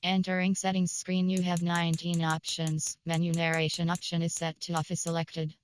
Entering settings screen, you have 19 options. Menu narration option is set to off is selected.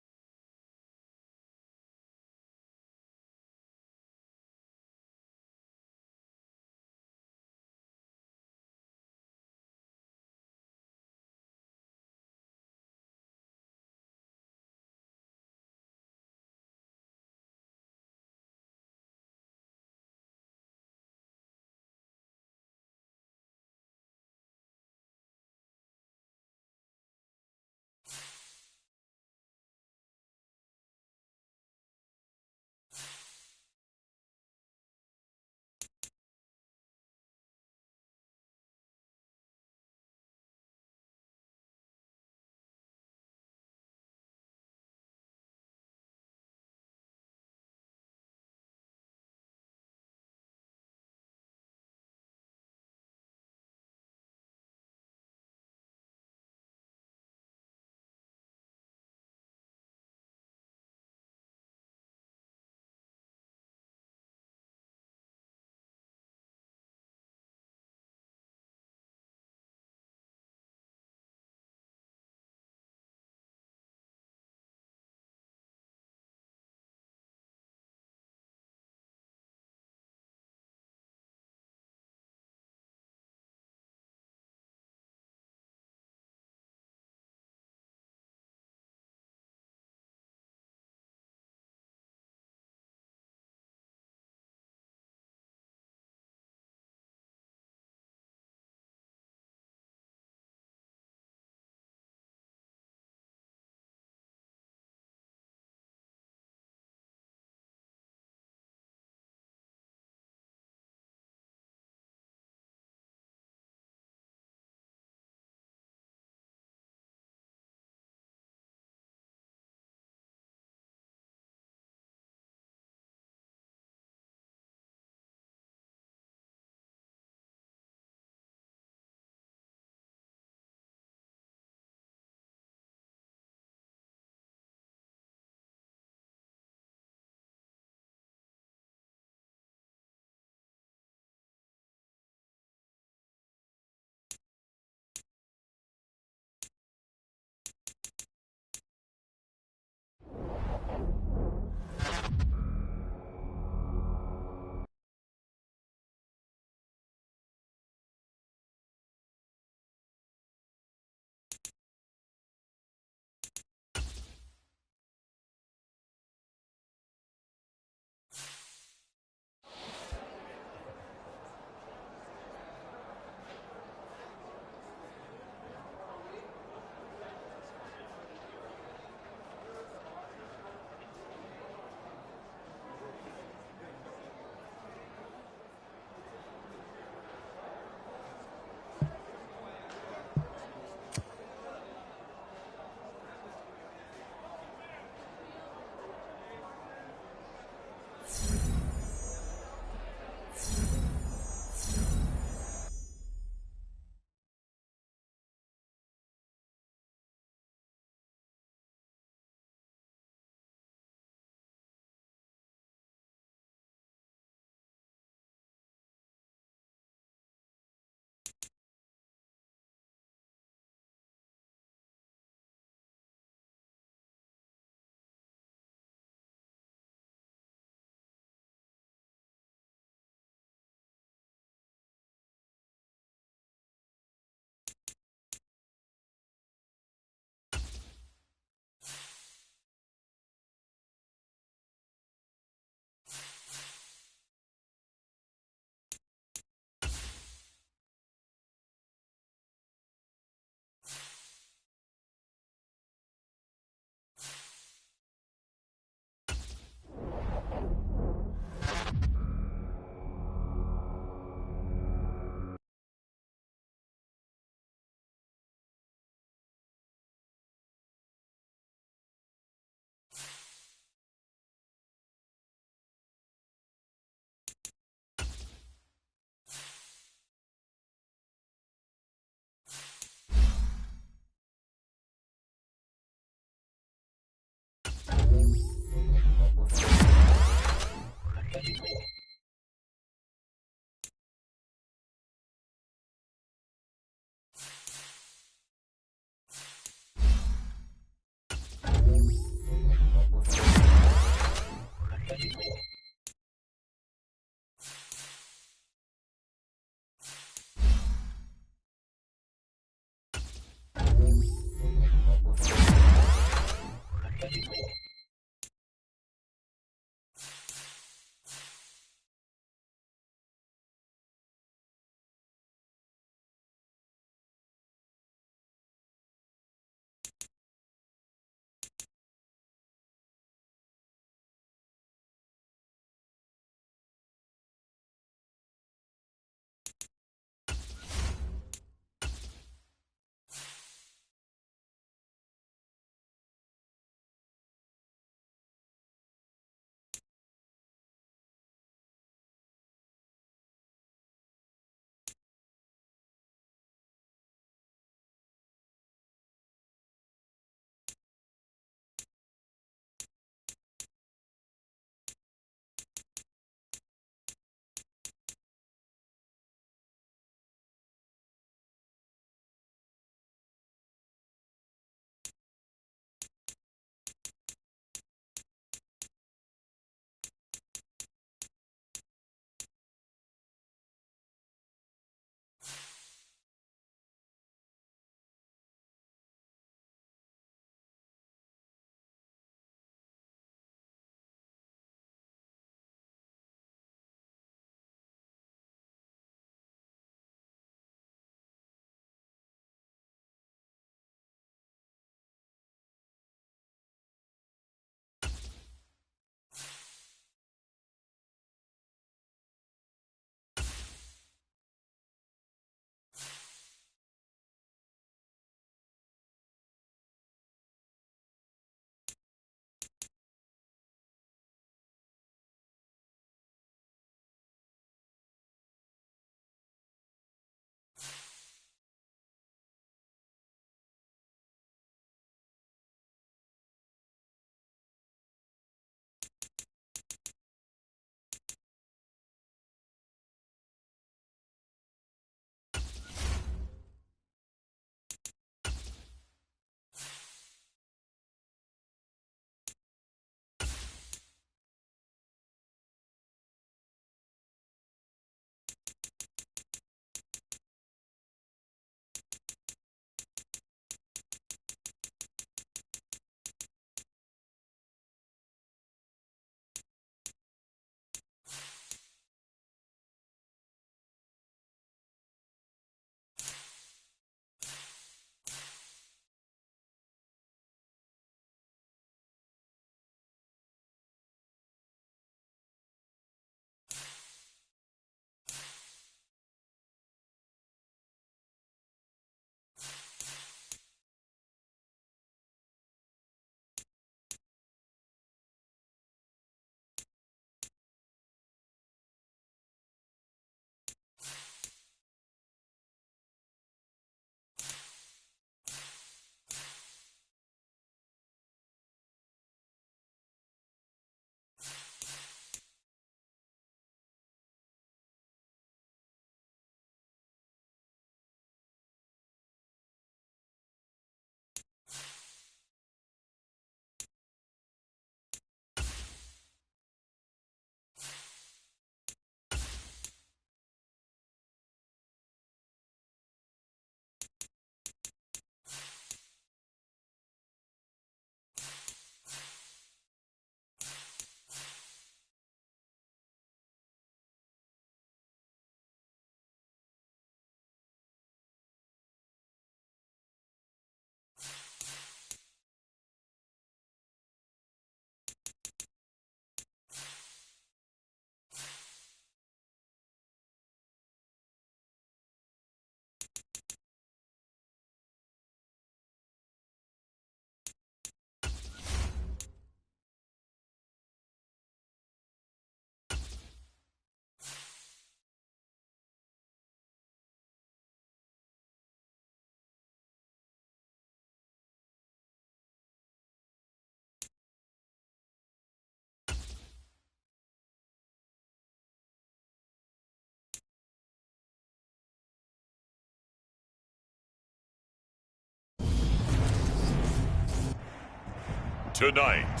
Tonight,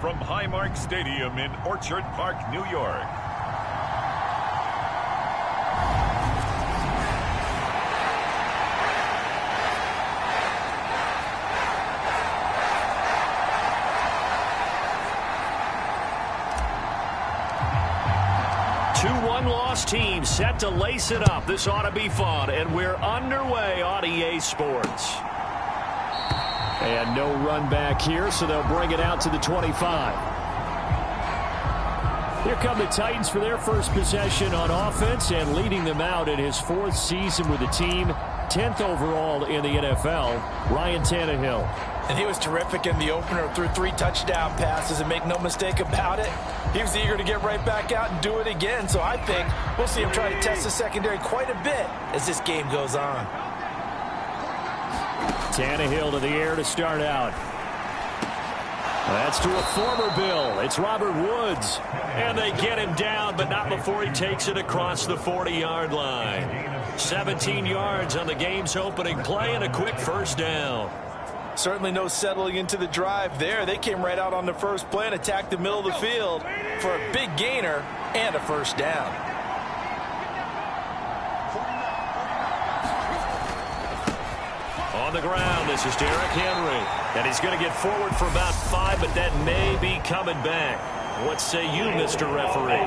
from Highmark Stadium in Orchard Park, New York. Two one-loss teams set to lace it up. This ought to be fun, and we're underway on EA Sports. And no run back here, so they'll bring it out to the 25. Here come the Titans for their first possession on offense, and leading them out in his 4th season with the team, 10th overall in the NFL, Ryan Tannehill. And he was terrific in the opener, threw 3 touchdown passes, and make no mistake about it, he was eager to get right back out and do it again. So I think we'll see him try to test the secondary quite a bit as this game goes on. Tannehill to the air to start out. That's to a former Bill. It's Robert Woods. And they get him down, but not before he takes it across the 40-yard line. 17 yards on the game's opening play and a quick first down. Certainly no settling into the drive there. They came right out on the first play and attacked the middle of the field for a big gainer and a first down. On the ground, this is Derrick Henry. And he's going to get forward for about 5, but that may be coming back. What say you, Mr. Referee?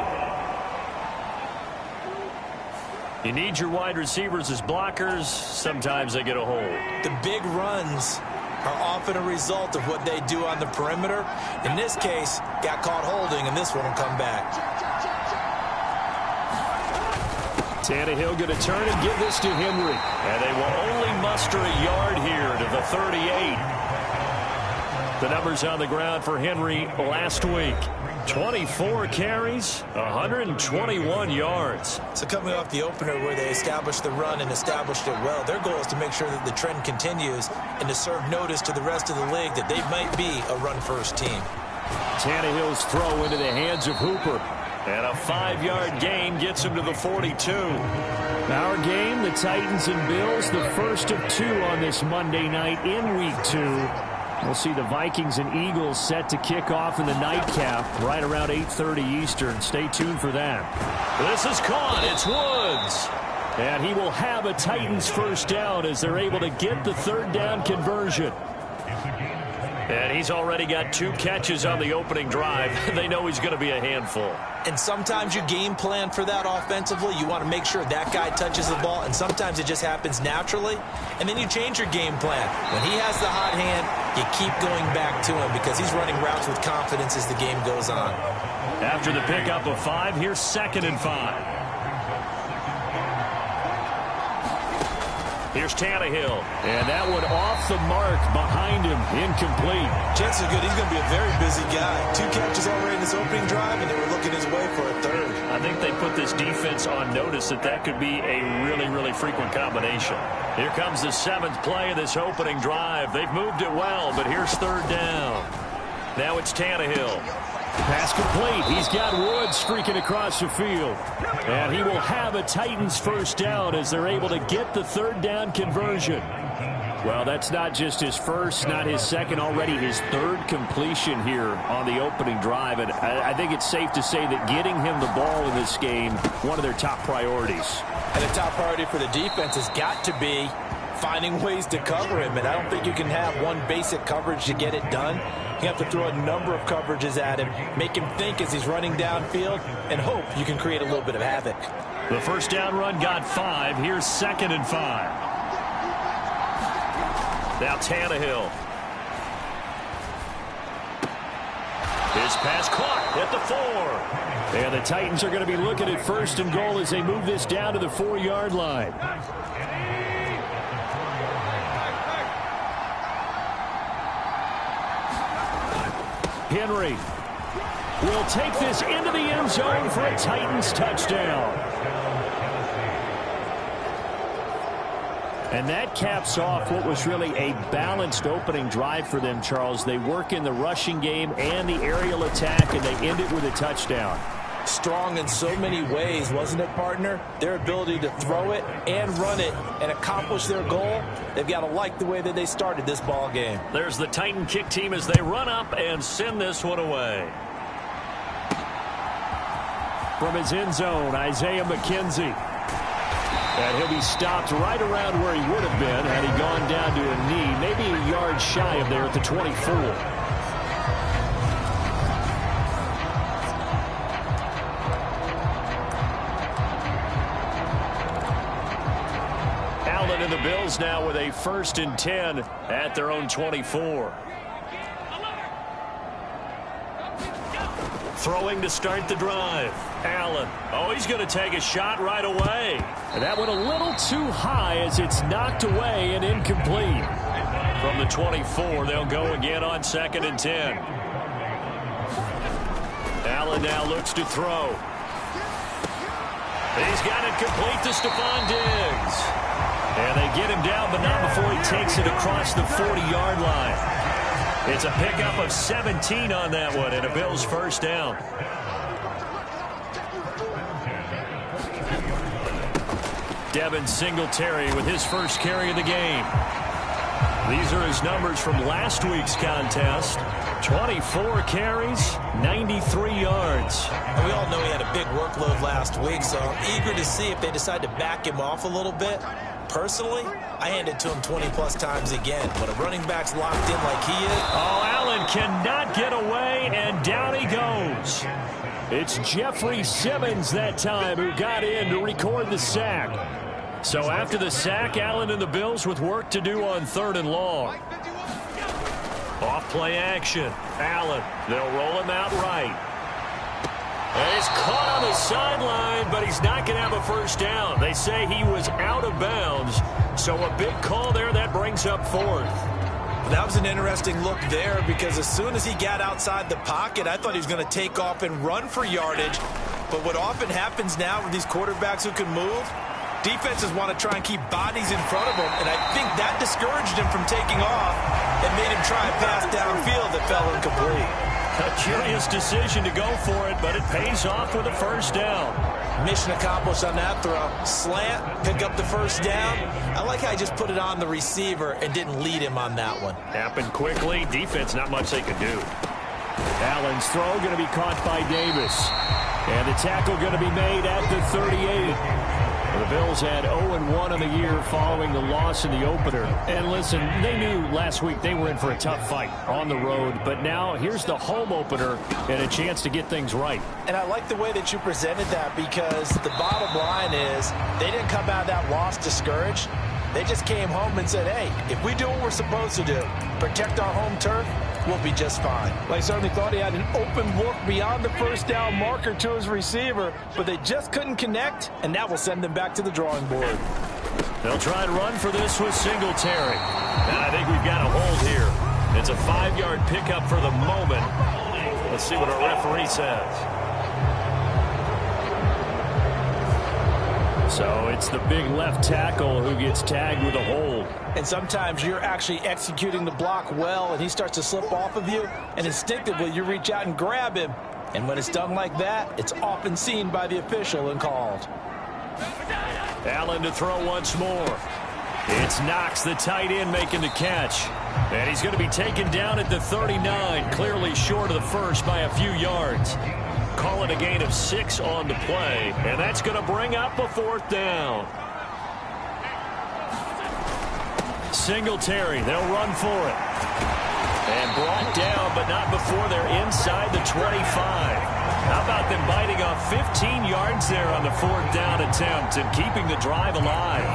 You need your wide receivers as blockers. Sometimes they get a hold. The big runs are often a result of what they do on the perimeter. In this case, got caught holding, and this one will come back. Tannehill going to turn and give this to Henry. And they will only muster a yard here to the 38. The numbers on the ground for Henry last week. 24 carries, 121 yards. So coming off the opener where they established the run and established it well, their goal is to make sure that the trend continues and to serve notice to the rest of the league that they might be a run-first team. Tannehill's throw into the hands of Hooper. And a 5-yard gain gets him to the 42. Our game, the Titans and Bills, the first of 2 on this Monday night in Week 2. We'll see the Vikings and Eagles set to kick off in the nightcap right around 8:30 Eastern. Stay tuned for that. This is caught. It's Woods. And he will have a Titans first down as they're able to get the 3rd down conversion. And he's already got 2 catches on the opening drive. They know he's going to be a handful. And sometimes you game plan for that offensively. You want to make sure that guy touches the ball, and sometimes it just happens naturally. And then you change your game plan. When he has the hot hand, you keep going back to him because he's running routes with confidence as the game goes on. After the pickup of 5, here's 2nd and 5. Here's Tannehill. And that one off the mark behind him. Incomplete. Chances are good he's going to be a very busy guy. 2 catches already in this opening drive, and they were looking his way for a 3rd. I think they put this defense on notice that could be a really, really frequent combination. Here comes the 7th play of this opening drive. They've moved it well, but here's 3rd down. Now it's Tannehill. Pass complete. He's got Woods streaking across the field. And he will have a Titans first down as they're able to get the 3rd down conversion. Well, that's not just his first, not his second, already his 3rd completion here on the opening drive. And I think it's safe to say that getting him the ball in this game, one of their top priorities. And the top priority for the defense has got to be finding ways to cover him. And I don't think you can have one basic coverage to get it done. You have to throw a number of coverages at him, make him think as he's running downfield, and hope you can create a little bit of havoc. The first down run got 5. Here's 2nd and 5. Now Tannehill. His pass caught at the 4. And the Titans are going to be looking at 1st and goal as they move this down to the 4-yard line. Henry will take this into the end zone for a Titans touchdown. And that caps off what was really a balanced opening drive for them, Charles. They work in the rushing game and the aerial attack, and they end it with a touchdown. strong in so many ways, wasn't it, partner? Their ability to throw it and run it and accomplish their goal, they've got to like the way that they started this ball game. There's the Titan kick team as they run up and send this one away. From his end zone, Isaiah McKenzie. And he'll be stopped right around where he would have been had he gone down to a knee, maybe a yard shy of there at the 24. Allen and the Bills now with a 1st and 10 at their own 24. Throwing to start the drive. Allen. Oh, he's going to take a shot right away. And that went a little too high as it's knocked away and incomplete. From the 24, they'll go again on 2nd and 10. Allen now looks to throw. He's got it complete to Stephon Diggs. And they get him down, but not before he takes it across the 40-yard line. It's a pickup of 17 on that one and a Bills 1st down. Devin Singletary with his first carry of the game. These are his numbers from last week's contest. 24 carries, 93 yards. And we all know he had a big workload last week, so I'm eager to see if they decide to back him off a little bit. Personally, I hand it to him 20-plus times again. When a running back's locked in like he is. Oh, Allen cannot get away, and down he goes. It's Jeffrey Simmons that time who got in to record the sack. So after the sack, Allen and the Bills with work to do on 3rd and long. Off-play action. Allen, they'll roll him out right. And he's caught on the sideline, but he's not going to have a 1st down. They say he was out of bounds, so a big call there that brings up 4th. That was an interesting look there because as soon as he got outside the pocket, I thought he was going to take off and run for yardage. But what often happens now with these quarterbacks who can move, defenses want to try and keep bodies in front of them, and I think that discouraged him from taking off and made him try a pass downfield that fell incomplete. A curious decision to go for it, but it pays off with a 1st down. Mission accomplished on that throw. Slant, pick up the 1st down. I like how he just put it on the receiver and didn't lead him on that one. Happened quickly. Defense, not much they could do. Allen's throw going to be caught by Davis. And the tackle going to be made at the 38. The Bills had 0-1 on the year following the loss in the opener. And listen, they knew last week they were in for a tough fight on the road. But now here's the home opener and a chance to get things right. And I like the way that you presented that because the bottom line is they didn't come out of that loss discouraged. They just came home and said, hey, if we do what we're supposed to do, protect our home turf, we'll be just fine. Well, I certainly thought he had an open look beyond the 1st down marker to his receiver, but they just couldn't connect, and that will send them back to the drawing board. They'll try and run for this with Singletary. And I think we've got a hold here. It's a 5-yard pickup for the moment. Let's see what our referee says. So it's the big left tackle who gets tagged with a hold. And sometimes you're actually executing the block well, and he starts to slip off of you, and instinctively you reach out and grab him. And when it's done like that, it's often seen by the official and called. Allen to throw once more. It's Knox, the tight end, making the catch. And he's going to be taken down at the 39, clearly short of the 1st by a few yards. Call it a gain of 6 on the play, and that's going to bring up a 4th down. Singletary, they'll run for it. And brought down, but not before they're inside the 25. How about them biting off 15 yards there on the 4th down attempt and keeping the drive alive?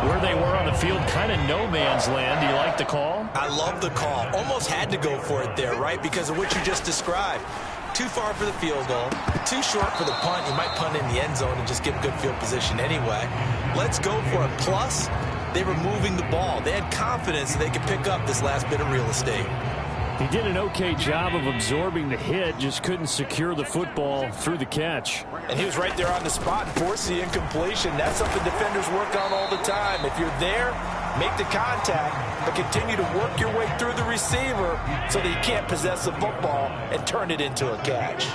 Where they were on the field, kind of no man's land. Do you like the call? I love the call. Almost had to go for it there, right, because of what you just described. Too far for the field goal, too short for the punt. You might punt in the end zone and just get good field position anyway. Let's go for it. Plus, they were moving the ball. They had confidence that they could pick up this last bit of real estate. He did an okay job of absorbing the hit, just couldn't secure the football through the catch. And he was right there on the spot and forced the incompletion. That's something defenders work on all the time. If you're there, make the contact, but continue to work your way through the receiver so that you can't possess the football and turn it into a catch.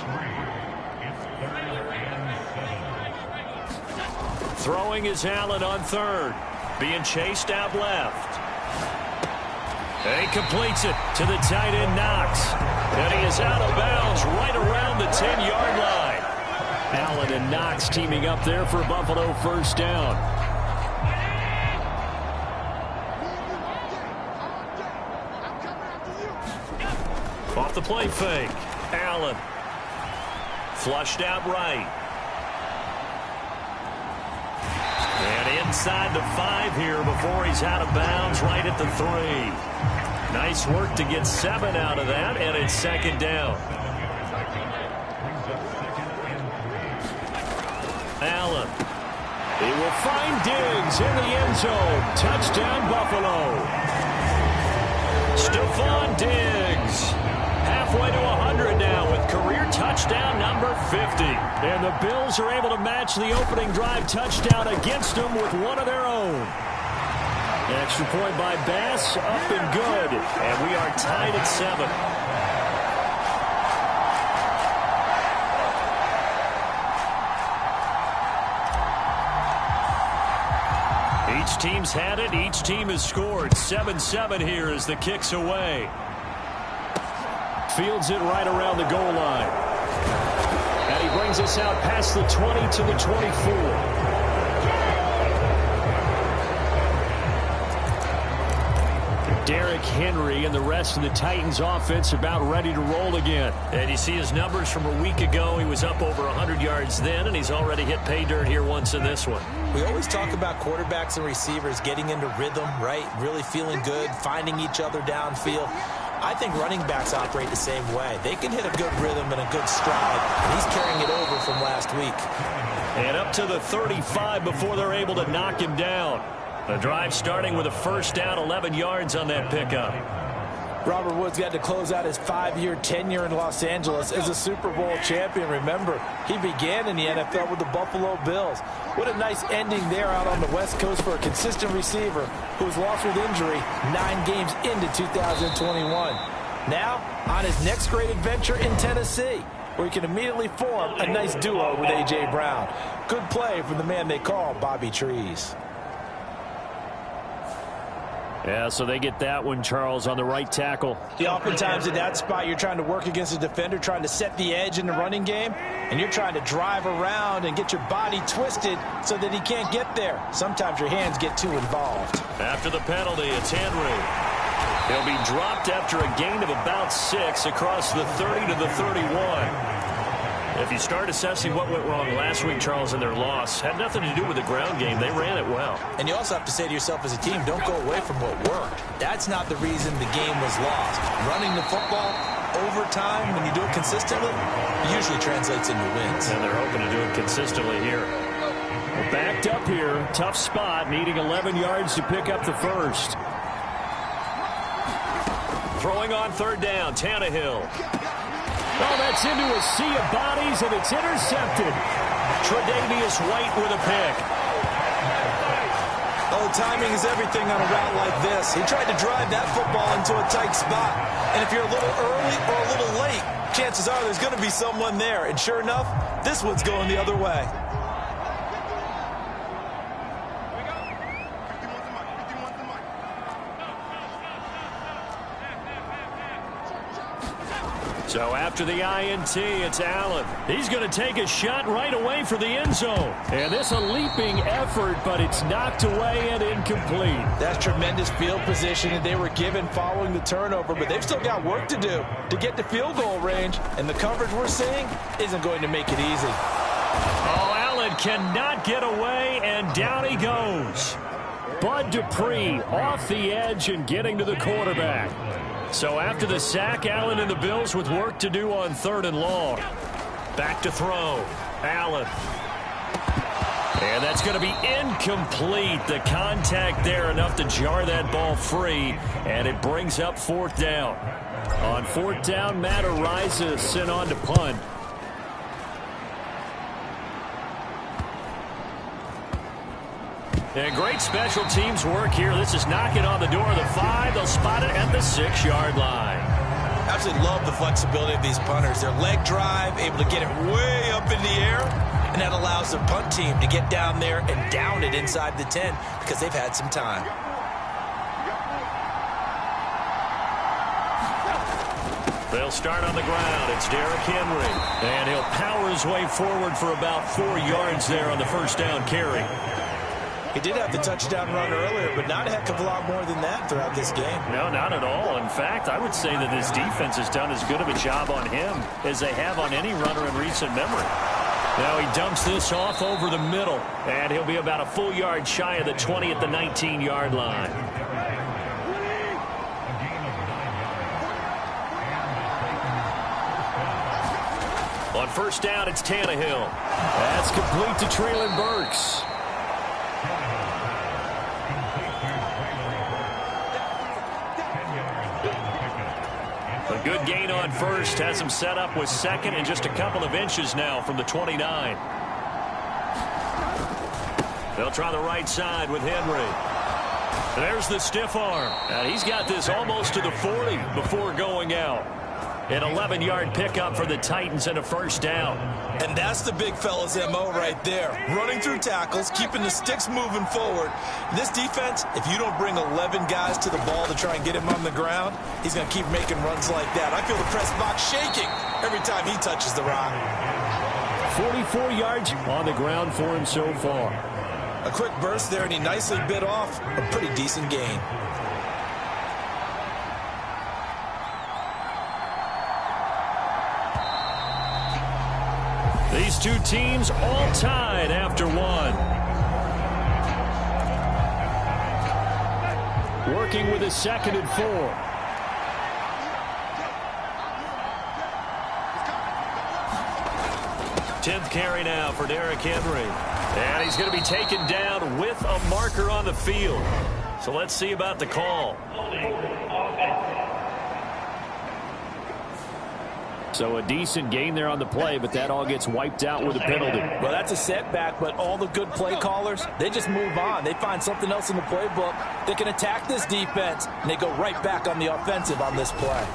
Throwing is Allen on third. Being chased out left. And he completes it to the tight end, Knox. And he is out of bounds right around the 10-yard line. Allen and Knox teaming up there for Buffalo first down. Off the play fake. Allen. Flushed out right. And inside the 5 here before he's out of bounds right at the 3. Nice work to get 7 out of that, and it's second down. Allen. He will find Diggs in the end zone. Touchdown, Buffalo. Stephon Diggs. Halfway to 100 now with career touchdown number 50. And the Bills are able to match the opening drive touchdown against them with one of their own. Extra point by Bass, up and good. And we are tied at 7. Each team's had it. Each team has scored. 7-7 here as the kick's away. Fields it right around the goal line. And he brings us out past the 20 to the 24. Derrick Henry and the rest of the Titans offense about ready to roll again. And you see his numbers from a week ago. He was up over 100 yards then, and he's already hit pay dirt here once in this one. We always talk about quarterbacks and receivers getting into rhythm, right? Really feeling good, finding each other downfield. I think running backs operate the same way. They can hit a good rhythm and a good stride, and he's carrying it over from last week. And up to the 35 before they're able to knock him down. The drive starting with a first down, 11 yards on that pickup. Robert Woods got to close out his 5-year tenure in Los Angeles as a Super Bowl champion. Remember, he began in the NFL with the Buffalo Bills. What a nice ending there out on the West Coast for a consistent receiver who was lost with injury 9 games into 2021. Now, on his next great adventure in Tennessee, where he can immediately form a nice duo with A.J. Brown. Good play from the man they call Bobby Trees. Yeah, so they get that one, Charles, on the right tackle. Yeah, oftentimes in that spot, you're trying to work against a defender, trying to set the edge in the running game, and you're trying to drive around and get your body twisted so that he can't get there. Sometimes your hands get too involved. After the penalty, it's Henry. He'll be dropped after a gain of about 6 across the 30 to the 31. If you start assessing what went wrong last week, Charles, in their loss, had nothing to do with the ground game. They ran it well. And you also have to say to yourself as a team, don't go away from what worked. That's not the reason the game was lost. Running the football over time, when you do it consistently, it usually translates into wins. And they're hoping to do it consistently here. Well, backed up here, tough spot, needing 11 yards to pick up the first. Throwing on third down, Tannehill. Oh, that's into a sea of bodies, and it's intercepted. Tre'Davious White with a pick. Oh, timing is everything on a route like this. He tried to drive that football into a tight spot. And if you're a little early or a little late, chances are there's going to be someone there. And sure enough, this one's going the other way. So after the INT, it's Allen. He's going to take a shot right away for the end zone. And this a leaping effort, but it's knocked away and incomplete. That's tremendous field position that they were given following the turnover, but they've still got work to do to get to field goal range, and the coverage we're seeing isn't going to make it easy. Oh, Allen cannot get away, and down he goes. Bud Dupree off the edge and getting to the quarterback. So after the sack, Allen and the Bills with work to do on 3rd and long. Back to throw. Allen. And that's going to be incomplete. The contact there enough to jar that ball free, and it brings up 4th down. On 4th down, Matt Araiza sent on to punt. And great special teams work here. This is knocking on the door of the 5. They'll spot it at the 6-yard line. Absolutely love the flexibility of these punters. Their leg drive, able to get it way up in the air, and that allows the punt team to get down there and down it inside the 10 because they've had some time. They'll start on the ground. It's Derrick Henry. And he'll power his way forward for about 4 yards there on the first down carry. He did have the touchdown run earlier, but not a heck of a lot more than that throughout this game. No, not at all. In fact, I would say that this defense has done as good of a job on him as they have on any runner in recent memory. Now he dumps this off over the middle, and he'll be about a full yard shy of the 20 at the 19-yard line. On first down, it's Tannehill. That's complete to Treylon Burks. A good gain on first. Has him set up with second and just a couple of inches now from the 29. They'll try the right side with Henry. And there's the stiff arm. And he's got this almost to the 40 before going out. An 11-yard pickup for the Titans and a first down. And that's the big fella's MO right there. Running through tackles, keeping the sticks moving forward. This defense, if you don't bring 11 guys to the ball to try and get him on the ground, he's going to keep making runs like that. I feel the press box shaking every time he touches the rock. 44 yards on the ground for him so far. A quick burst there, and he nicely bit off a pretty decent gain. These two teams all tied after one. Working with a 2nd and 4. Tenth carry now for Derrick Henry. And he's going to be taken down with a marker on the field. So let's see about the call. So a decent gain there on the play, but that all gets wiped out with a penalty. Well, that's a setback, but all the good play callers, they just move on. They find something else in the playbook. They can attack this defense, and they go right back on the offensive on this play.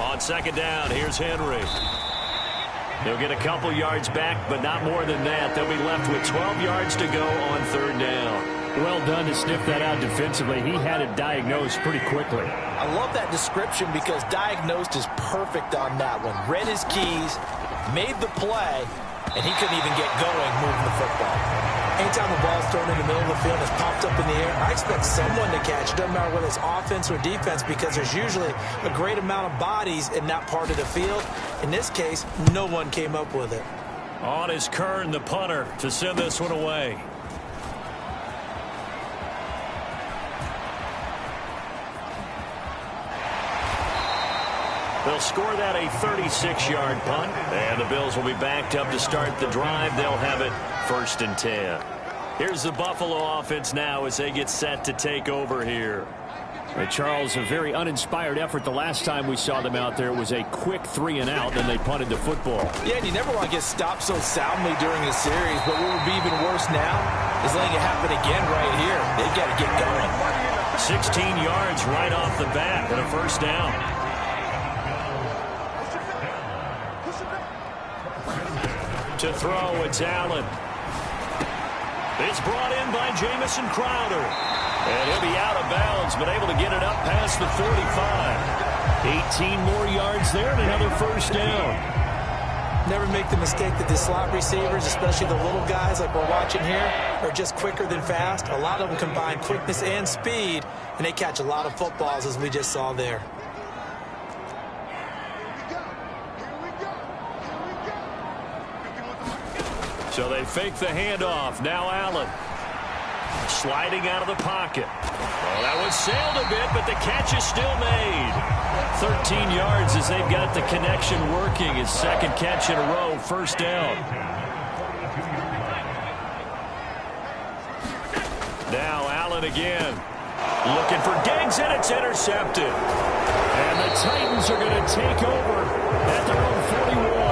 On second down, here's Henry. They'll get a couple yards back, but not more than that. They'll be left with 12 yards to go on third down. Well done to sniff that out defensively. He had it diagnosed pretty quickly. I love that description because diagnosed is perfect on that one. Read his keys, made the play, and he couldn't even get going moving the football. Anytime the ball's thrown in the middle of the field and it's popped up in the air, I expect someone to catch. It doesn't matter whether it's offense or defense because there's usually a great amount of bodies in that part of the field. In this case, no one came up with it. On is Kern, the punter, to send this one away. They'll score that a 36-yard punt, and the Bills will be backed up to start the drive. They'll have it 1st and 10. Here's the Buffalo offense now as they get set to take over here. Charles, a very uninspired effort the last time we saw them out there. It was a quick 3-and-out, then they punted the football. Yeah, and you never want to get stopped so soundly during a series, but what would be even worse now is letting it happen again right here. They've got to get going. 16 yards right off the bat and a first down. To throw, it's Allen. It's brought in by Jamison Crowder. And he'll be out of bounds, but able to get it up past the 45. 18 more yards there and another first down. Never make the mistake that the slot receivers, especially the little guys like we're watching here, are just quicker than fast. A lot of them combine quickness and speed, and they catch a lot of footballs, as we just saw there. So they fake the handoff. Now Allen sliding out of the pocket. Well, that one sailed a bit, but the catch is still made. 13 yards as they've got the connection working. His second catch in a row, first down. Now Allen again. Looking for Diggs, and it's intercepted. And the Titans are going to take over at their own 41.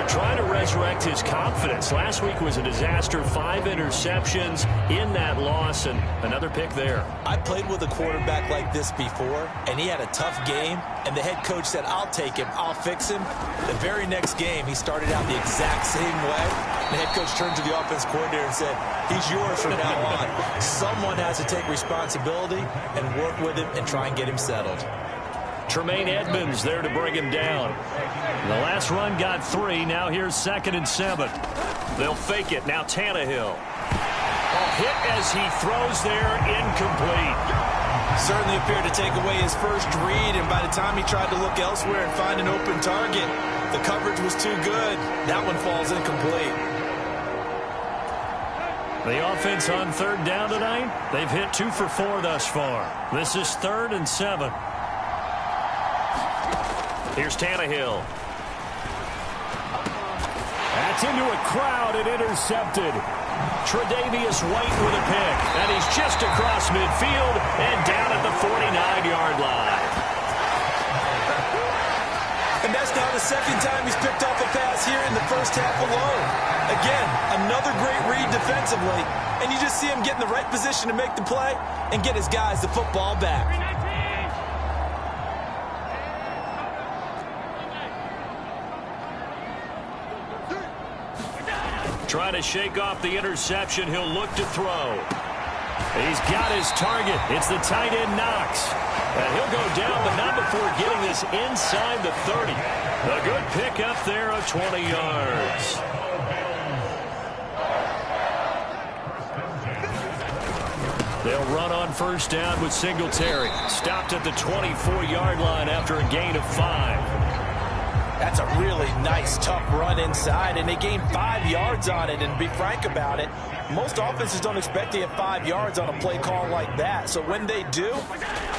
They're trying to resurrect his confidence. Last week was a disaster. 5 interceptions in that loss, and another pick there. I played with a quarterback like this before, and he had a tough game, and the head coach said, I'll take him, I'll fix him. The very next game, he started out the exact same way. The head coach turned to the offense coordinator and said, he's yours from now on. Someone has to take responsibility and work with him and try and get him settled. Tremaine Edmonds there to bring him down. The last run got 3. Now here's 2nd and 7. They'll fake it. Now Tannehill. A hit as he throws there, incomplete. Certainly appeared to take away his first read, and by the time he tried to look elsewhere and find an open target, the coverage was too good. That one falls incomplete. The offense on 3rd down tonight, they've hit 2 for 4 thus far. This is 3rd and 7. Here's Tannehill. That's into a crowd and intercepted. Tre'Davious White with a pick. And he's just across midfield and down at the 49-yard line. And that's now the 2nd time he's picked off a pass here in the first half alone. Again, another great read defensively. And you just see him get in the right position to make the play and get his guys the football back. Trying to shake off the interception. He'll look to throw. He's got his target. It's the tight end Knox. And he'll go down, but not before getting this inside the 30. A good pickup there of 20 yards. They'll run on 1st down with Singletary. Stopped at the 24-yard line after a gain of 5. That's a really nice, tough run inside, and they gained 5 yards on it. And to be frank about it, most offenses don't expect to get 5 yards on a play call like that. So when they do,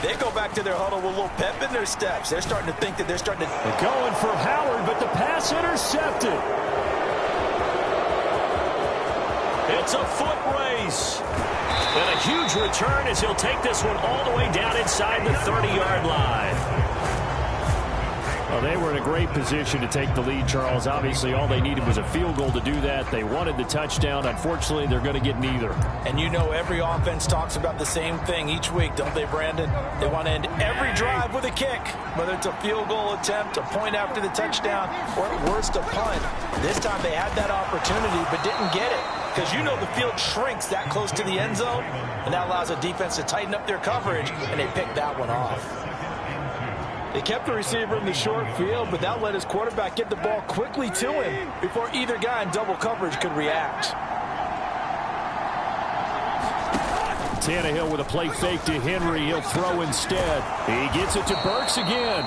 they go back to their huddle with a little pep in their steps. They're starting to think that they're starting to... They're going for Howard, but the pass intercepted. It's a foot race. And a huge return as he'll take this one all the way down inside the 30-yard line. Well, they were in a great position to take the lead, Charles. Obviously, all they needed was a field goal to do that. They wanted the touchdown. Unfortunately, they're going to get neither. And you know every offense talks about the same thing each week, don't they, Brandon? They want to end every drive with a kick, whether it's a field goal attempt, a point after the touchdown, or at worst, a punt. This time they had that opportunity but didn't get it because you know the field shrinks that close to the end zone, and that allows a defense to tighten up their coverage, and they picked that one off. They kept the receiver in the short field, but that let his quarterback get the ball quickly to him before either guy in double coverage could react. Tannehill with a play fake to Henry. He'll throw instead. He gets it to Burks again.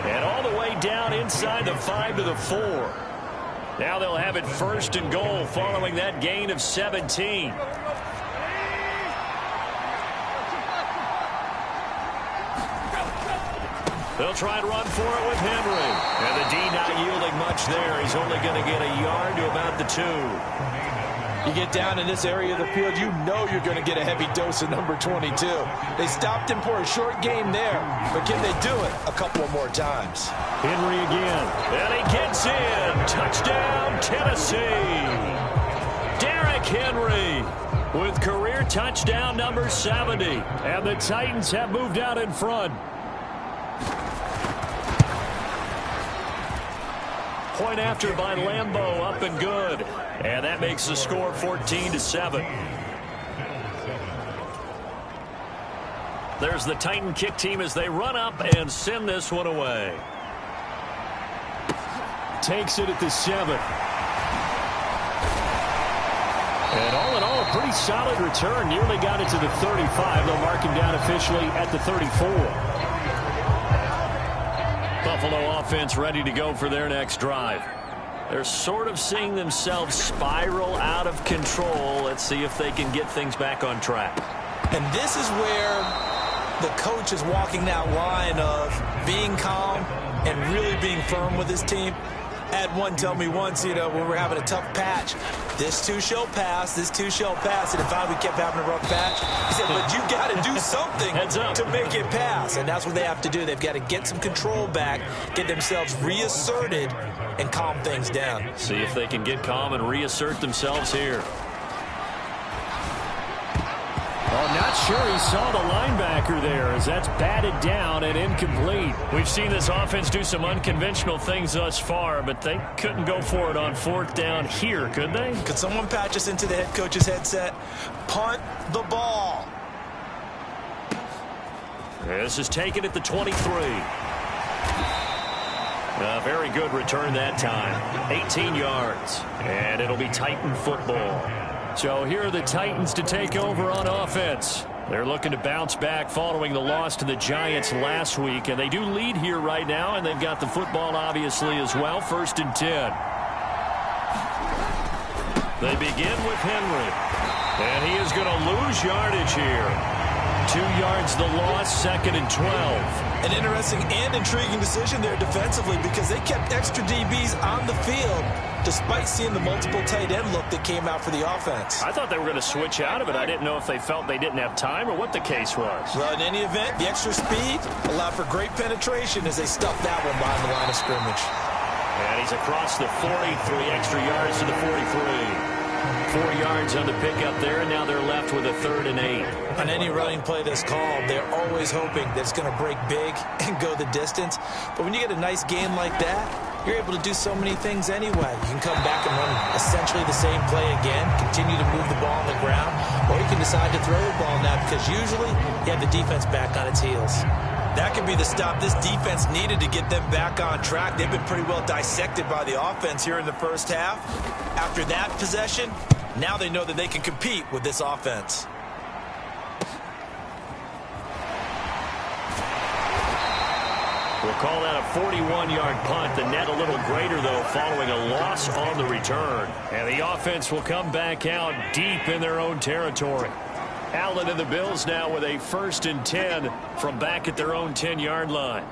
And all the way down inside the 5 to the 4. Now they'll have it 1st and goal following that gain of 17. They'll try and run for it with Henry. And the D not yielding much there. He's only going to get a yard to about the 2. You get down in this area of the field, you know you're going to get a heavy dose of number 22. They stopped him for a short game there, but can they do it a couple of more times? Henry again. And he gets in. Touchdown, Tennessee. Derrick Henry with career touchdown number 70. And the Titans have moved out in front. Point after by Lambeau, up and good. And that makes the score 14-7. There's the Titan kick team as they run up and send this one away. Takes it at the 7. And all in all, a pretty solid return. Nearly got it to the 35. They'll mark him down officially at the 34. Buffalo offense ready to go for their next drive. They're sort of seeing themselves spiral out of control. Let's see if they can get things back on track. And this is where the coach is walking that line of being calm and really being firm with his team. I had one tell me once, when we were having a tough patch, this too shall pass, this too shall pass. And if we kept having a rough patch, he said, but you got to do something to make it pass. And that's what they have to do. They've got to get some control back, get themselves reasserted, and calm things down. See if they can get calm and reassert themselves here. Oh, not sure he saw the linebacker there as that's batted down and incomplete. We've seen this offense do some unconventional things thus far, but they couldn't go for it on 4th down here, could they? Could someone patch us into the head coach's headset? Punt the ball. This is taken at the 23. A very good return that time. 18 yards. And it'll be Titan football. So here are the Titans to take over on offense. They're looking to bounce back following the loss to the Giants last week. And they do lead here right now, and they've got the football obviously as well. 1st and 10. They begin with Henry. And he is going to lose yardage here. 2 yards the loss, 2nd and 12. An interesting and intriguing decision there defensively because they kept extra DBs on the field despite seeing the multiple tight end look that came out for the offense. I thought they were going to switch out of it. I didn't know if they felt they didn't have time or what the case was. Well, in any event, the extra speed allowed for great penetration as they stuffed that one behind the line of scrimmage. And he's across the 40, 3 extra yards to the 43. 4 yards on the pickup there, and now they're left with a 3rd and 8. On any running play that's called, they're always hoping that it's going to break big and go the distance. But when you get a nice game like that, you're able to do so many things anyway. You can come back and run essentially the same play again, continue to move the ball on the ground, or you can decide to throw the ball now because usually you have the defense back on its heels. That could be the stop this defense needed to get them back on track. They've been pretty well dissected by the offense here in the first half. After that possession, now they know that they can compete with this offense. We'll call that a 41-yard punt. The net a little greater, though, following a loss on the return. And the offense will come back out deep in their own territory. Allen and the Bills now with a 1st and 10 from back at their own 10-yard line.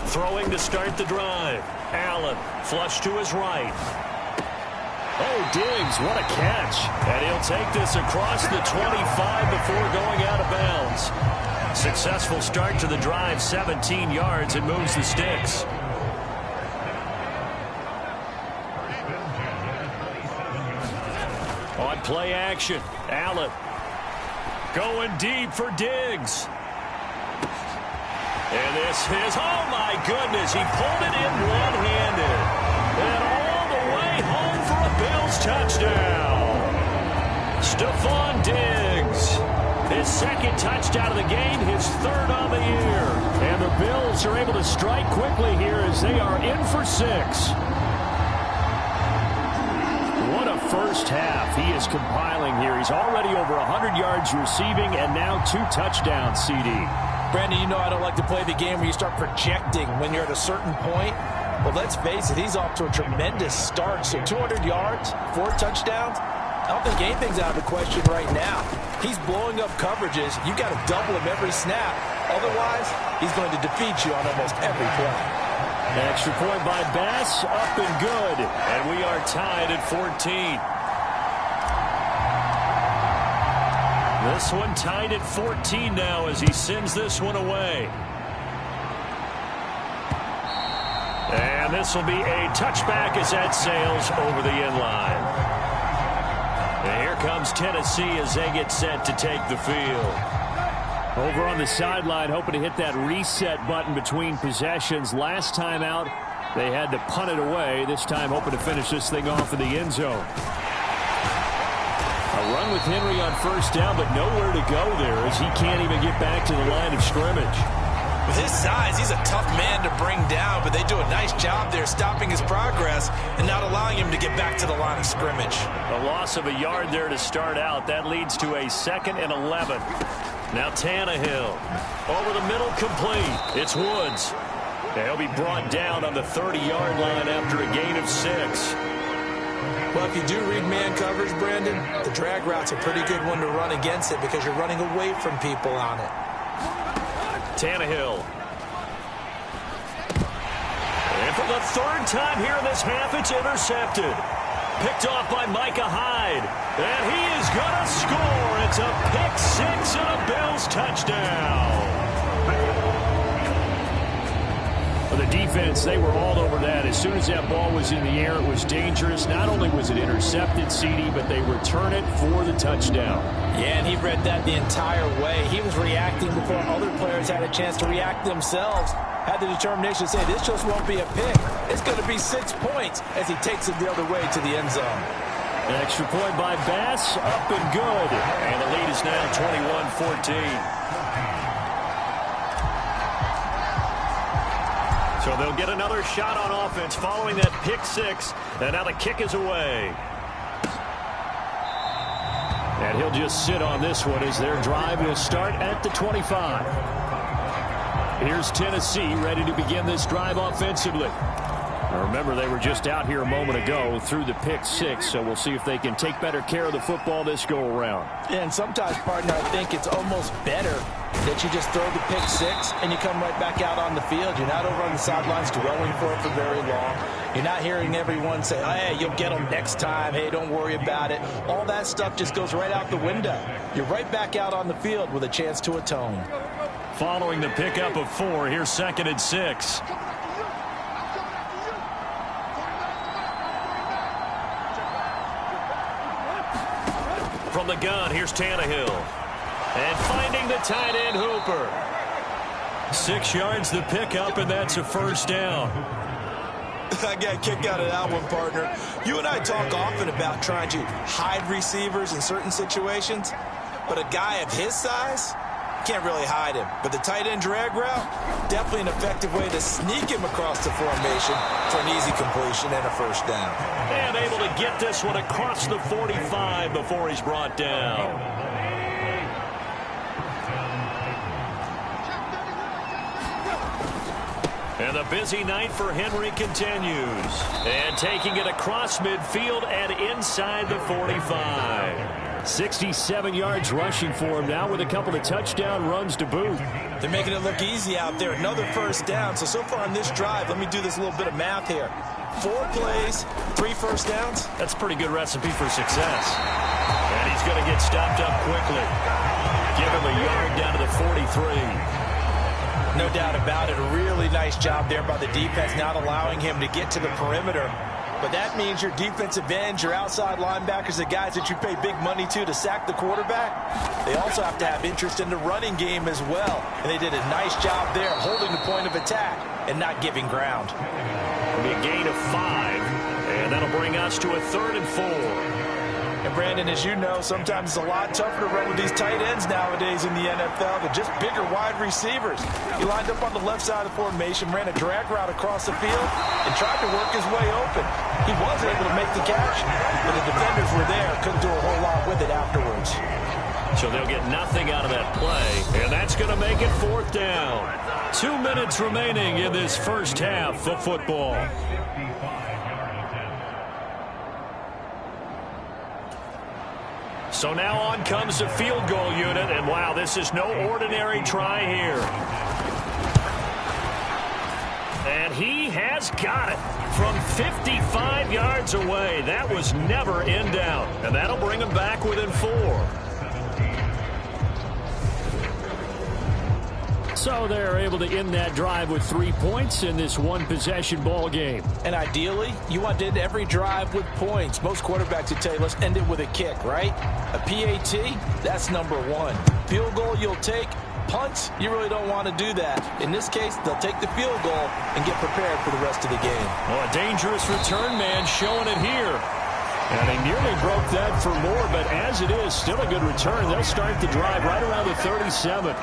Throwing to start the drive. Allen flush to his right. Oh, Diggs, what a catch. And he'll take this across the 25 before going out of bounds. Successful start to the drive, 17 yards, and moves the sticks. On play action, Allen going deep for Diggs. And this is, oh my goodness, he pulled it in one-handed. And all the way home for a Bills touchdown. Stephon Diggs, his 2nd touchdown of the game, his 3rd on the year. And the Bills are able to strike quickly here as they are in for 6. What a first half he is compiling here. He's already over 100 yards receiving and now 2 touchdowns, CD. Brandon, you know I don't like to play the game where you start projecting when you're at a certain point. But let's face it, he's off to a tremendous start. So 200 yards, 4 touchdowns. I don't think anything's out of the question right now. He's blowing up coverages. You got to double him every snap. Otherwise, he's going to defeat you on almost every play. Extra point by Bass, up and good. And we are tied at 14. This one tied at 14 now as he sends this one away. And this will be a touchback as that sails over the end line. And here comes Tennessee as they get set to take the field. Over on the sideline, hoping to hit that reset button between possessions. Last time out, they had to punt it away. This time, hoping to finish this thing off in the end zone. A run with Henry on 1st down, but nowhere to go there as he can't even get back to the line of scrimmage. With his size, he's a tough man to bring down, but they do a nice job there stopping his progress and not allowing him to get back to the line of scrimmage. A loss of a yard there to start out. That leads to a 2nd and 11. Now Tannehill over the middle, complete. It's Woods. He'll be brought down on the 30-yard line after a gain of 6. Well, if you do read man coverage, Brandon, the drag route's a pretty good one to run against it because you're running away from people on it. Tannehill for the third time here in this half. It's intercepted. Picked off by Micah Hyde. And he is going to score. It's a pick six and a Bills touchdown. The defense, they were all over that. As soon as that ball was in the air, it was dangerous. Not only was it intercepted, CD, but they return it for the touchdown. Yeah, and he read that the entire way. He was reacting before other players had a chance to react themselves. Had the determination to say, this just won't be a pick. It's going to be 6 points as he takes it the other way to the end zone. An extra point by Bass, up and good. And the lead is now 21-14. So they'll get another shot on offense following that pick six. And now the kick is away. And he'll just sit on this one as their drive will start at the 25. Here's Tennessee ready to begin this drive offensively. Now remember, they were just out here a moment ago through the pick six, so we'll see if they can take better care of the football this go-around. Yeah, and sometimes, partner, I think it's almost better that you just throw the pick six and you come right back out on the field. You're not over on the sidelines dwelling for it for very long. You're not hearing everyone say, oh, hey, you'll get them next time. Hey, don't worry about it. All that stuff just goes right out the window. You're right back out on the field with a chance to atone. Following the pickup of 4, here's 2nd and 6. From the gun, here's Tannehill. And finding the tight end, Hooper. 6 yards the pickup, and that's a first down. I got a kick out of that one, partner. You and I talk often about trying to hide receivers in certain situations, but a guy of his size can't really hide him. But the tight end drag route, definitely an effective way to sneak him across the formation for an easy completion and a first down. And able to get this one across the 45 before he's brought down. And the busy night for Henry continues. And taking it across midfield and inside the 45. 67 yards rushing for him now with a couple of touchdown runs to boot. They're making it look easy out there. Another first down. So far on this drive, let me do this little bit of math here. 4 plays, 3 first downs. That's a pretty good recipe for success. And he's going to get stopped up quickly. Give him a yard down to the 43. No doubt about it. A really nice job there by the defense, not allowing him to get to the perimeter. But that means your defensive ends, your outside linebackers, the guys that you pay big money to sack the quarterback, they also have to have interest in the running game as well. And they did a nice job there holding the point of attack and not giving ground. It'll be a gain of 5, and that'll bring us to a 3rd and 4. And, Brandon, as you know, sometimes it's a lot tougher to run with these tight ends nowadays in the NFL than just bigger wide receivers. He lined up on the left side of the formation, ran a drag route across the field, and tried to work his way open. He was able to make the catch, but the defenders were there, couldn't do a whole lot with it afterwards. So they'll get nothing out of that play, and that's going to make it 4th down. 2 minutes remaining in this first half of football. So now on comes the field goal unit, and wow, this is no ordinary try here. And he has got it from 55 yards away. That was never in doubt, and that'll bring him back within 4. So they're able to end that drive with 3 points in this one-possession ball game. And ideally, you want to end every drive with points. Most quarterbacks would tell you, let's end it with a kick, right? A PAT, that's number 1. Field goal you'll take. Punts, you really don't want to do that. In this case, they'll take the field goal and get prepared for the rest of the game. Well, a dangerous return man showing it here. And they nearly broke that for more, but as it is, still a good return. They'll start the drive right around the 37.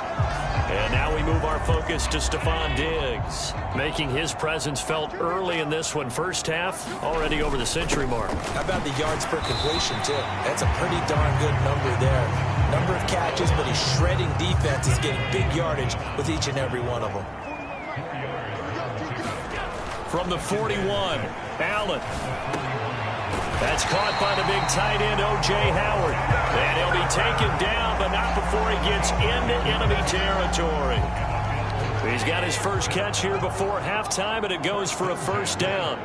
And now we move our focus to Stephon Diggs, making his presence felt early in this one. First half, already over the century mark. How about the yards per completion, too? That's a pretty darn good number there. Number of catches, but he's shredding defense. He's getting big yardage with each and every one of them. From the 41, Allen. That's caught by the big tight end, O.J. Howard. And he'll be taken down, but not before he gets into enemy territory. He's got his first catch here before halftime, and it goes for a first down.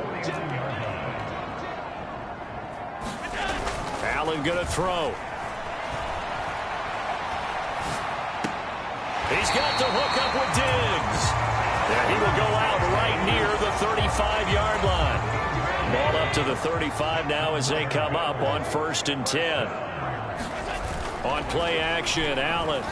Allen going to throw. He's got the hook up with Diggs. And he will go out right near the 35-yard line. Ball up to the 35 now as they come up on 1st and 10. On play action, Allen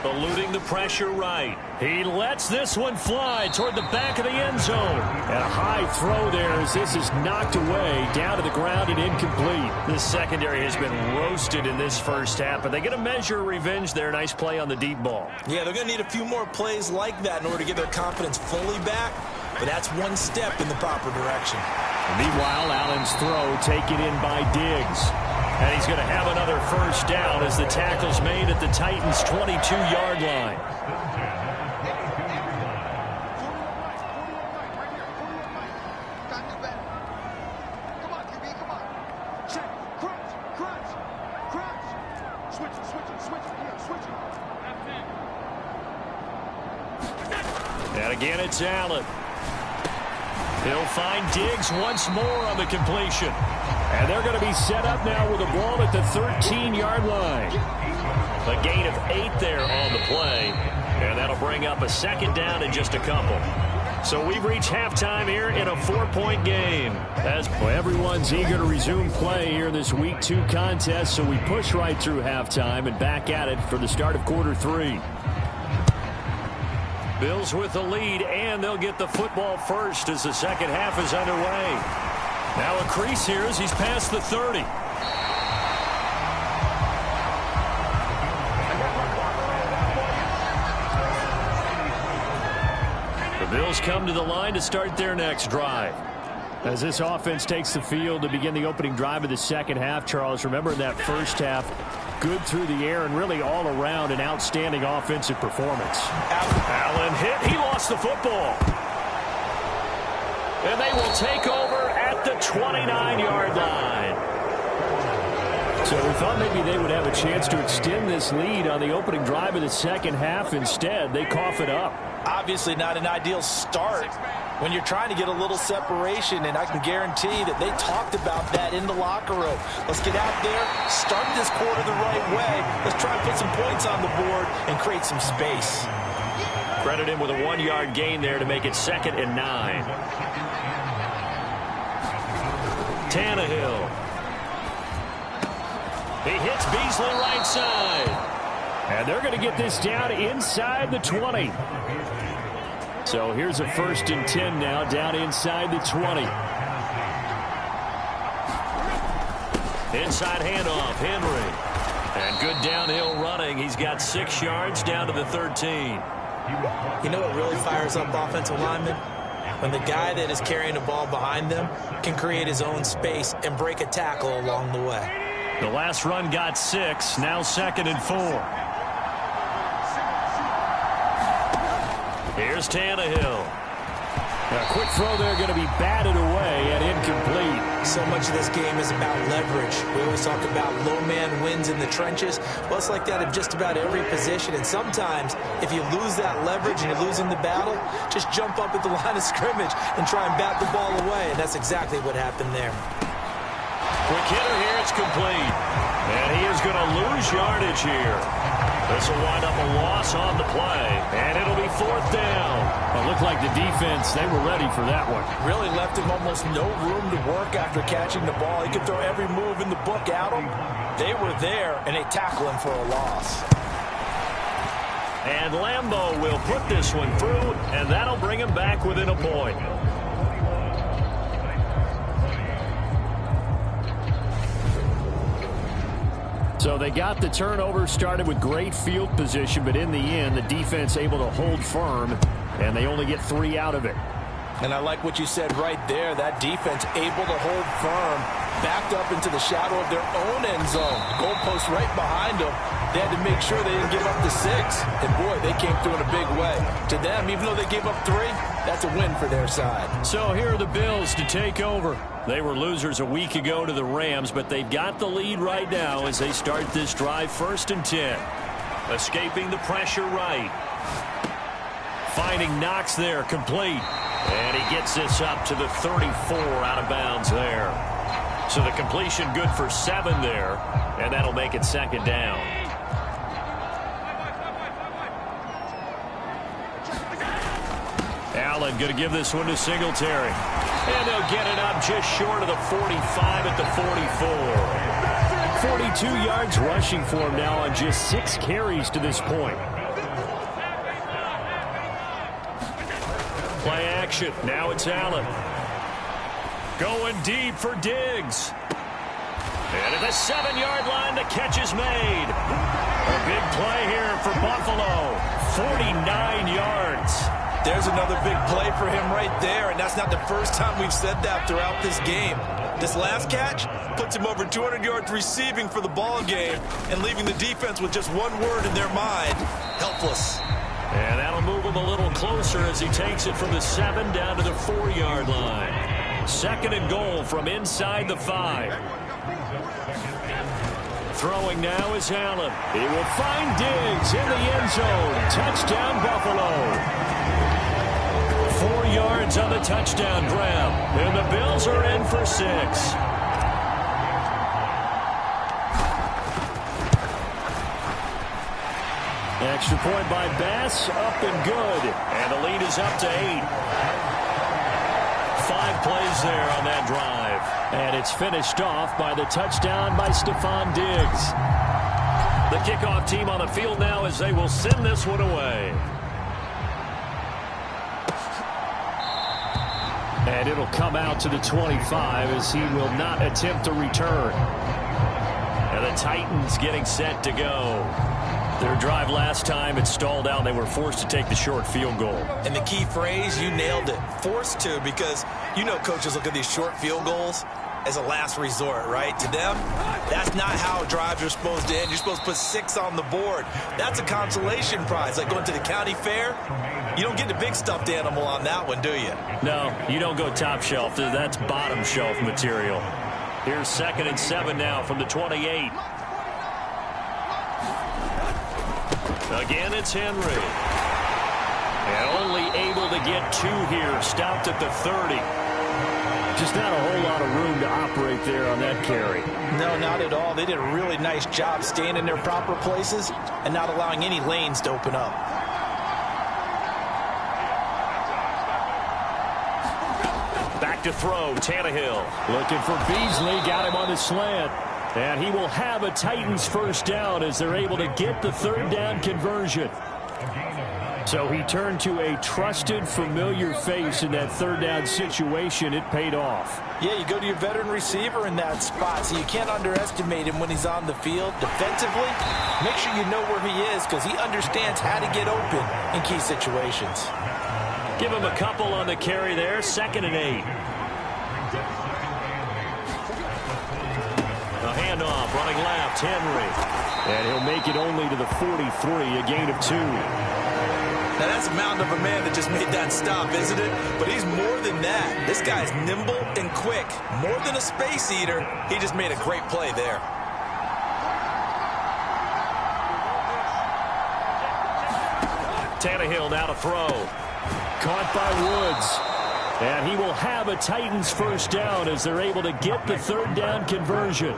eluding the pressure right. He lets this one fly toward the back of the end zone. And a high throw there as this is knocked away down to the ground and incomplete. This secondary has been roasted in this first half, but they get a measure of revenge there. Nice play on the deep ball. Yeah, they're going to need a few more plays like that in order to get their confidence fully back, but that's one step in the proper direction. Meanwhile, Allen's throw taken in by Diggs. And he's going to have another first down as the tackle's made at the Titans' 22-yard line. And again, it's Allen. He'll find Diggs once more on the completion. And they're going to be set up now with the ball at the 13-yard line. A gain of 8 there on the play. And that'll bring up a second down in just a couple. So we've reached halftime here in a 4-point game. As everyone's eager to resume play here in this Week 2 contest, so we push right through halftime and back at it for the start of quarter 3. Bills with the lead, and they'll get the football first as the second half is underway. Now a crease here as he's past the 30. The Bills come to the line to start their next drive. As this offense takes the field to begin the opening drive of the second half, Charles, remember in that first half, good through the air and really all around an outstanding offensive performance. Allen hit. He lost the football. And they will take over at the 29-yard line. So we thought maybe they would have a chance to extend this lead on the opening drive of the second half. Instead, they cough it up. Obviously not an ideal start when you're trying to get a little separation, and I can guarantee that they talked about that in the locker room. Let's get out there, start this quarter the right way. Let's try and put some points on the board and create some space. Credit him with a 1-yard gain there to make it 2nd and 9. Tannehill. He hits Beasley right side. And they're going to get this down inside the 20. So here's a 1st and 10 now down inside the 20. Inside handoff, Henry. And good downhill running. He's got 6 yards down to the 13. You know what really fires up offensive linemen? When the guy that is carrying the ball behind them can create his own space and break a tackle along the way. The last run got 6, now 2nd and 4. Here's Tannehill. A quick throw there going to be batted away and incomplete. So much of this game is about leverage. We always talk about low man wins in the trenches. Well, it's like that in just about every position. And sometimes, if you lose that leverage and you're losing the battle, just jump up at the line of scrimmage and try and bat the ball away. And that's exactly what happened there. Quick hitter here, it's complete. And he is going to lose yardage here. This will wind up a loss on the play, and it'll be 4th down. It looked like the defense, they were ready for that one. Really left him almost no room to work after catching the ball. He could throw every move in the book at him. They were there, and they tackle him for a loss. And Lambeau will put this one through, and that'll bring him back within a point. So they got the turnover, started with great field position, but in the end, the defense able to hold firm, and they only get 3 out of it. And I like what you said right there. That defense able to hold firm, backed up into the shadow of their own end zone. Goalpost right behind them. They had to make sure they didn't give up the 6. And, boy, they came through in a big way. To them, even though they gave up 3, that's a win for their side. So here are the Bills to take over. They were losers a week ago to the Rams, but they've got the lead right now as they start this drive 1st and 10. Escaping the pressure right. finding Knox there, complete. And he gets this up to the 34 out of bounds there. So the completion good for 7 there, and that'll make it second down. Allen going to give this one to Singletary. And they'll get it up just short of the 45 at the 44. 42 yards rushing for him now on just 6 carries to this point. Play action. Now it's Allen. Going deep for Diggs. And at the 7-yard line, the catch is made. A big play here for Buffalo. 49 yards. There's another big play for him right there, and that's not the first time we've said that throughout this game. This last catch puts him over 200 yards receiving for the ball game and leaving the defense with just one word in their mind: helpless. And that'll move him a little closer as he takes it from the 7 down to the 4-yard line. 2nd and goal from inside the 5. Throwing now is Allen. He will find Diggs in the end zone. Touchdown, Buffalo. 4 yards on the touchdown grab. And the Bills are in for 6. Extra point by Bass, up and good. And the lead is up to 8. 5 plays there on that drive. And it's finished off by the touchdown by Stephon Diggs. The kickoff team on the field now as they will send this one away. And it'll come out to the 25 as he will not attempt to return. And the Titans getting set to go. Their drive last time, it stalled out. They were forced to take the short field goal. And the key phrase, you nailed it, forced to, because you know coaches look at these short field goals as a last resort, right? To them, that's not how drives are supposed to end. You're supposed to put 6 on the board. That's a consolation prize, like going to the county fair. You don't get the big stuffed animal on that one, do you? No, you don't go top shelf. That's bottom shelf material. Here's 2nd and 7 now from the 28. Again, it's Henry. And only able to get 2 here. Stopped at the 30. Just not a whole lot of room to operate there on that carry. No, not at all. They did a really nice job staying in their proper places and not allowing any lanes to open up. Back to throw, Tannehill. Looking for Beasley, got him on the slant. And he will have a Titans first down as they're able to get the 3rd down conversion. So he turned to a trusted, familiar face in that 3rd down situation. It paid off. Yeah, you go to your veteran receiver in that spot, so you can't underestimate him when he's on the field. Defensively, make sure you know where he is because he understands how to get open in key situations. Give him a couple on the carry there. 2nd and 8. A handoff, running left, Henry. And he'll make it only to the 43, a gain of 2. Now, that's a mountain of a man that just made that stop, isn't it? But he's more than that. This guy's nimble and quick. More than a space eater, he just made a great play there. Tannehill now to throw. Caught by Woods. And he will have a Titans first down as they're able to get the 3rd down conversion.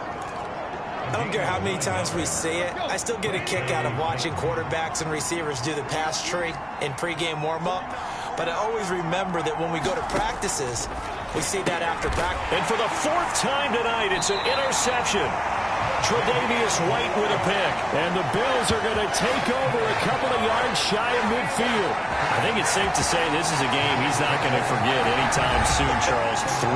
I don't care how many times we see it. I still get a kick out of watching quarterbacks and receivers do the pass tree in pregame warm-up. But I always remember that when we go to practices, we see that after practice. And for the 4th time tonight, it's an interception. Tre'Davious White with a pick. And the Bills are going to take over a couple of yards shy of midfield. I think it's safe to say this is a game he's not going to forget anytime soon, Charles. 3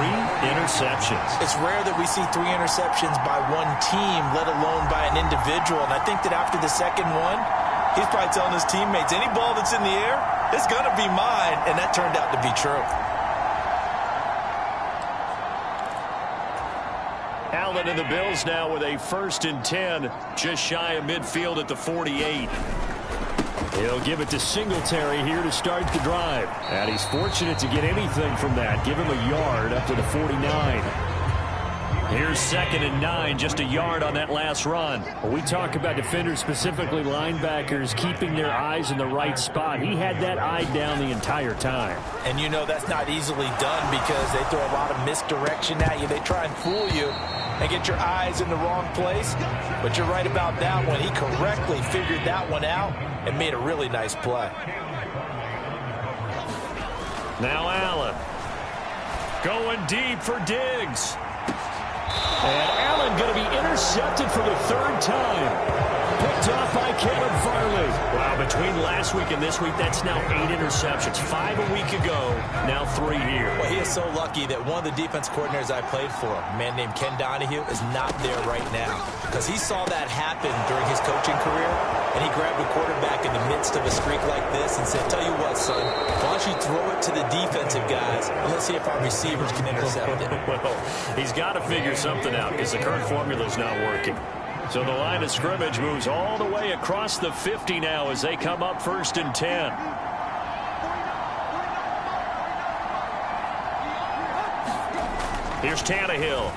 interceptions. It's rare that we see 3 interceptions by one team, let alone by an individual. And I think that after the second one, he's probably telling his teammates, any ball that's in the air, it's going to be mine. And that turned out to be true. Allen and the Bills now with a 1st and 10, just shy of midfield at the 48. He'll give it to Singletary here to start the drive. And he's fortunate to get anything from that. Give him a yard up to the 49. Here's 2nd and 9, just a yard on that last run. Well, we talk about defenders, specifically linebackers, keeping their eyes in the right spot. He had that eye down the entire time. And you know that's not easily done because they throw a lot of misdirection at you. They try and fool you and get your eyes in the wrong place. But you're right about that one. He correctly figured that one out and made a really nice play. Now Allen. Going deep for Diggs. And Allen going to be intercepted for the 3rd time. Picked off by Caleb Farley. Wow, between last week and this week, that's now 8 interceptions. 5 a week ago, now 3 here. Well, he is so lucky that one of the defense coordinators I played for, a man named Ken Donahue, is not there right now. Because he saw that happen during his coaching career, and he grabbed a quarterback in the midst of a streak like this and said, tell you what, son, why don't you throw it to the defensive guys, and let's see if our receivers can intercept it. Well, he's got to figure something out because the current formula is not working. So the line of scrimmage moves all the way across the 50 now as they come up 1st and 10. Here's Tannehill.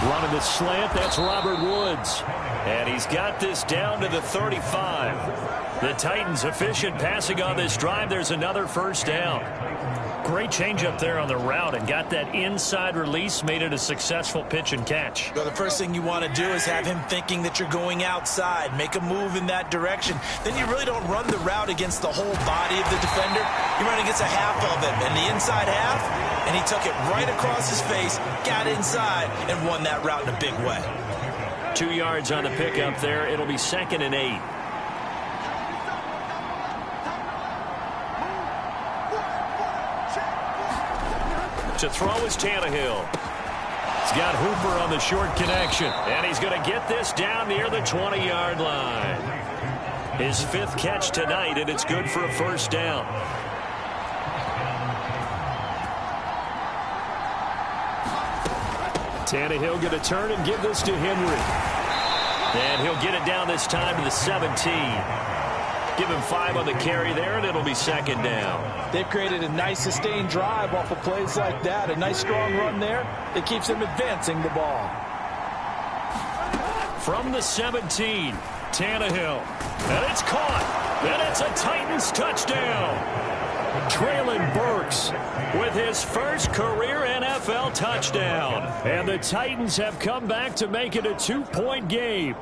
Running the slant, that's Robert Woods. And he's got this down to the 35. The Titans efficient passing on this drive. There's another 1st down. Great change up there on the route and got that inside release, made it a successful pitch and catch. Well, the first thing you want to do is have him thinking that you're going outside, make a move in that direction. Then you really don't run the route against the whole body of the defender. You run against a half of him, and the inside half, and he took it right across his face, got inside, and won that route in a big way. 2 yards on the pickup there. It'll be 2nd and 8. To throw is Tannehill. He's got Hooper on the short connection. And he's going to get this down near the 20-yard line. His 5th catch tonight, and it's good for a 1st down. Tannehill going to turn and give this to Henry. And he'll get it down this time to the 17. Give him 5 on the carry there, and it'll be 2nd down. They've created a nice sustained drive off of plays like that. A nice strong run there that keeps them advancing the ball. From the 17, Tannehill. And it's caught. And it's a Titans touchdown. Traylon Burks with his first career NFL touchdown. And the Titans have come back to make it a 2-point game.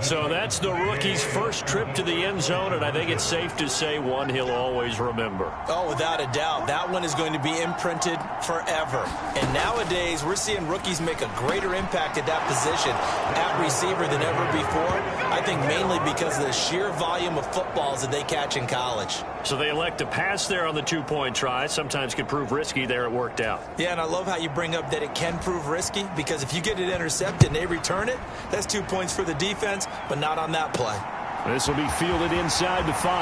So that's the rookie's first trip to the end zone, and I think it's safe to say one he'll always remember. Oh, without a doubt. That one is going to be imprinted forever. And nowadays, we're seeing rookies make a greater impact at that position at receiver than ever before. I think mainly because of the sheer volume of footballs that they catch in college. So they elect to pass there on the 2-point try. Sometimes can prove risky. There it worked out. Yeah, and I love how you bring up that it can prove risky, because if you get it intercepted and they return it, that's 2 points for the defense, but not on that play. This will be fielded inside the 5.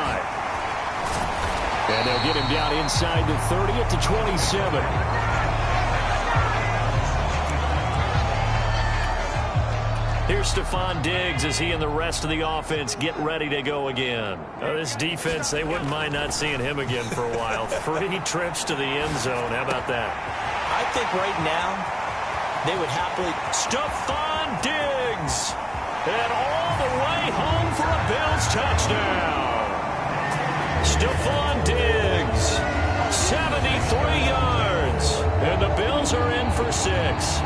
And they'll get him down inside the 30 at the 27. Here's Stephon Diggs as he and the rest of the offense get ready to go again. This defense, they wouldn't mind not seeing him again for a while. 3 trips to the end zone. How about that? I think right now they would happily... Stephon Diggs! And all the way home for a Bills touchdown. Stephon Diggs, 73 yards. And the Bills are in for 6.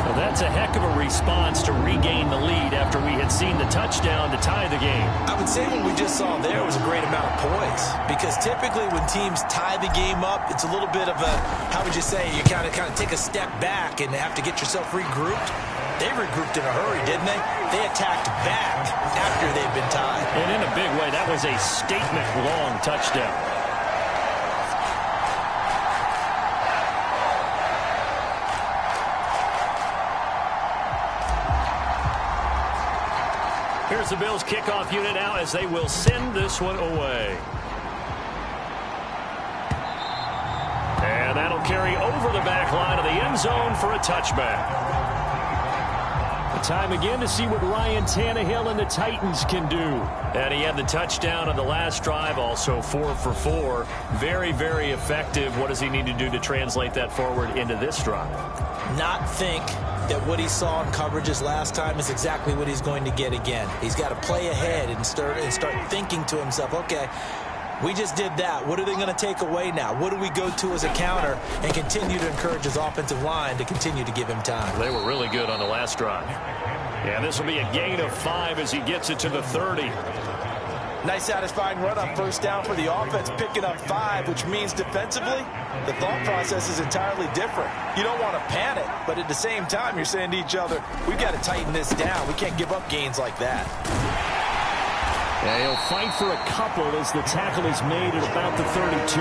Well, that's a heck of a response to regain the lead after we had seen the touchdown to tie the game. I would say what we just saw there was a great amount of poise, because typically when teams tie the game up, it's a little bit of a, how would you say, you kind of take a step back and have to get yourself regrouped. They regrouped in a hurry, didn't they? They attacked back after they'd been tied. And in a big way, that was a statement-long touchdown. Here's the Bills kickoff unit now as they will send this one away. And that'll carry over the back line of the end zone for a touchback. time again to see what Ryan Tannehill and the Titans can do. And he had the touchdown on the last drive, also 4 for 4. Very, very effective. What does he need to do to translate that forward into this drive? Not think that what he saw in coverages last time is exactly what he's going to get again. He's got to play ahead and start thinking to himself, okay, we just did that. What are they going to take away now? What do we go to as a counter, and continue to encourage his offensive line to continue to give him time? They were really good on the last drive. And this will be a gain of 5 as he gets it to the 30. Nice satisfying run on first down for the offense, picking up 5, which means defensively, the thought process is entirely different. You don't want to panic, but at the same time, you're saying to each other, we've got to tighten this down. We can't give up gains like that. And he'll fight for a couple as the tackle is made at about the 32.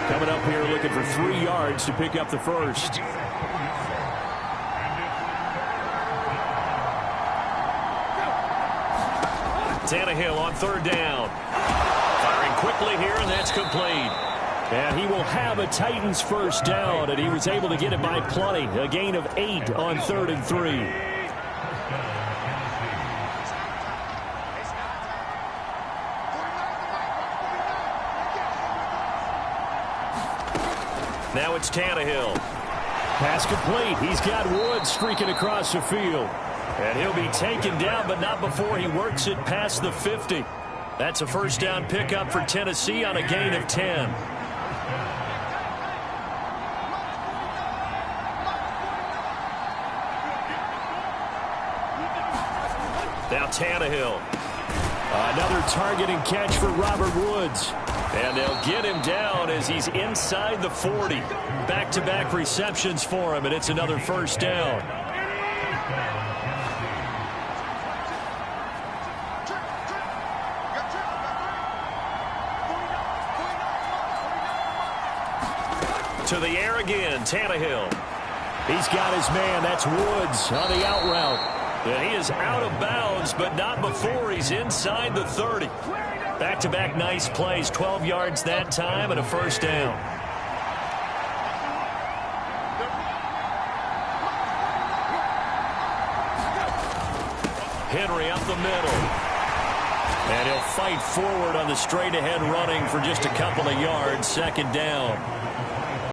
Coming up here looking for 3 yards to pick up the first. Tannehill on third down. Firing quickly here, and that's complete. And he will have a Titans first down, and he was able to get it by plenty. A gain of 8 on 3rd and 3. Now it's Tannehill. Pass complete. He's got Woods streaking across the field. And he'll be taken down, but not before he works it past the 50. That's a first down pickup for Tennessee on a gain of 10. Now Tannehill. Another target and catch for Robert Woods. And they'll get him down as he's inside the 40. Back-to-back receptions for him, and it's another first down. To the air again, Tannehill. He's got his man. That's Woods on the out route. And he is out of bounds, but not before he's inside the 30. Back-to-back nice plays, 12 yards that time, and a first down. Henry up the middle. And he'll fight forward on the straight-ahead running for just a couple of yards. Second down.